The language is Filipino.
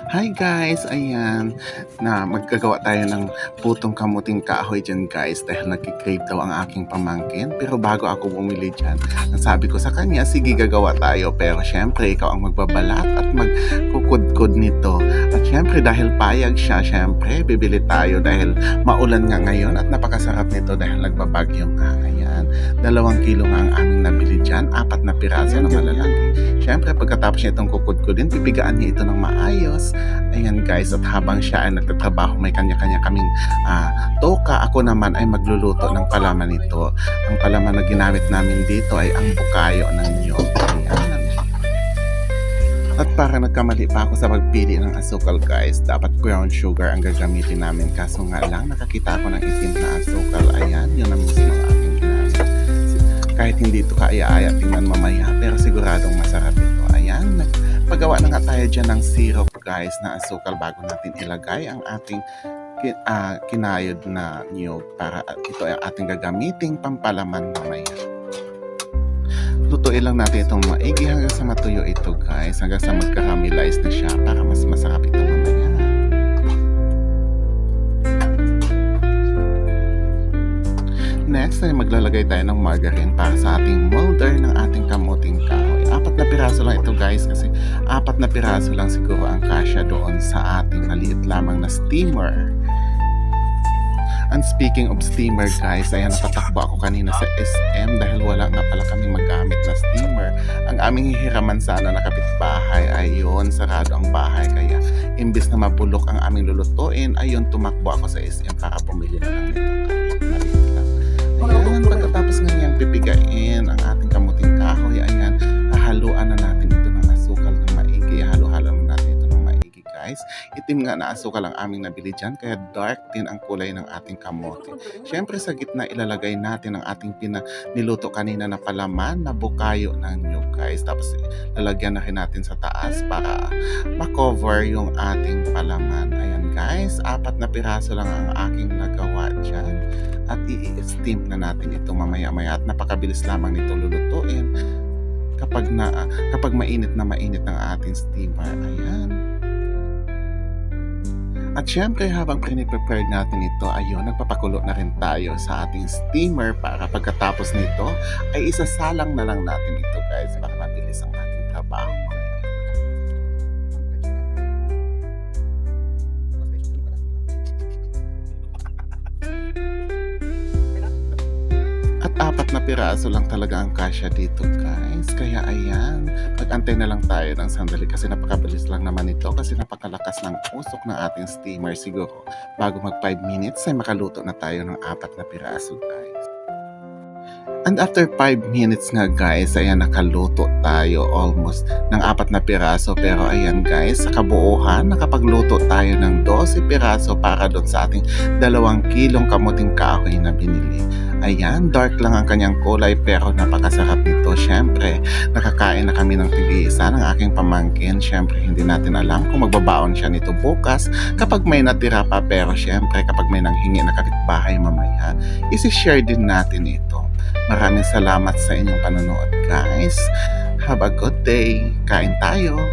Hi guys, ayan, na maggagawa tayo ng putong kamuting kahoy dyan guys dahil nagkikrave daw ang aking pamangkin. Pero bago ako bumili dyan, nasabi ko sa kanya, sige gagawa tayo. Pero syempre, ikaw ang magbabalat at magkukudkod nito. At syempre, dahil payag siya, syempre, bibili tayo dahil maulan nga ngayon at napakasarap nito dahil nagbabagyo nga. Ayan, 2 kilo nga ang aming nabili dyan, 4 na piraso na malalaki. Syempre, pagkatapos niya itong kukudkudin, pipigaan niya ito ng maayos. Ayan guys, at habang siya ay nagtatrabaho, may kanya-kanya kaming toka. Ako naman ay magluluto ng palaman nito. Ang palaman na ginamit namin dito ay ang bukayo ng niyog. Ayan. At para nagkamali pa ako sa pagpili ng asukal guys, dapat brown sugar ang gagamitin namin. Kaso nga lang, nakakita ako ng itim na asukal. Ayan, yun ang mismo ang aking ginamit. Kahit hindi ito kaaya-aya, tingnan mamaya, pero siguradong masarap ito. Ayan, paggawa na nga tayo dyan ng syrup guys na asukal bago natin ilagay ang ating kinayod na niyog para ito ay ating gagamiting pampalaman mamaya. Lutuin lang natin itong maigi hanggang sa matuyo ito guys, hanggang sa mag-caramelize na siya para mas masarap ito mamaya. Next ay maglalagay tayo ng margarine para sa ating molder ng ating kamuting kahoy. 4 na piraso lang ito guys kasi 4 na piraso lang siguro ang kasya doon sa ating maliit lamang na steamer. And speaking of steamer guys, ayan natatakbo ako kanina sa SM dahil wala nga pala kaming magamit na steamer. Ang aming hihiraman sana na kapitbahay ay yun, sarado ang bahay. Kaya imbis na mabulok ang aming lulutuin, ayun tumakbo ako sa SM para bumili na lang nito kahit maliit lang. Ayan, pagkatapos nga niyang pipigain ang ating kamuting kahoy, ayan, hahaluan na natin ito ng asukal ng maigi. Halo-halo na natin ito ng maigi guys. Itim nga na asukal ang aming nabili dyan, kaya dark din ang kulay ng ating kamote. Siyempre sa gitna ilalagay natin ang ating niluto kanina na palaman na bukayo ng niyog guys. Tapos lalagyan na rin natin sa taas para makover yung ating palaman. Ayan guys, 4 na piraso lang ang aking nagawa dyan. At i-steam na natin ito mamaya-maya at napakabilis lamang nito lulutuin kapag mainit na mainit ang ating steamer. Ayan. At syempre habang prepare natin ito, ayun, nagpapakulo na rin tayo sa ating steamer para pagkatapos nito ay isasalang na lang natin ito guys para mabilis ang ating trabaho. At 4 na piraso lang talaga ang kasya dito guys. Kaya ayan, mag-antay na lang tayo ng sandali kasi napakabilis lang naman ito kasi napakalakas ng usok ng ating steamer. Siguro bago mag 5 minutes ay makaluto na tayo ng 4 na piraso guys. And after 5 minutes nga guys, ayan nakaluto tayo almost ng 4 na piraso. Pero ayan guys, sa kabuuhan nakapagluto tayo ng 12 piraso para doon sa ating 2 kilong kamuting kahoy na binili. Ayan, dark lang ang kanyang kulay pero napakasarap nito. Syempre, nakakain na kami ng tig-isa ng aking pamangkin. Syempre, hindi natin alam kung magbabaon siya nito bukas kapag may natira pa. Pero syempre, kapag may nanghingi na kapitbahay mamaya, isi-share din natin ito. Maraming salamat sa inyong panonood guys. Have a good day. Kain tayo.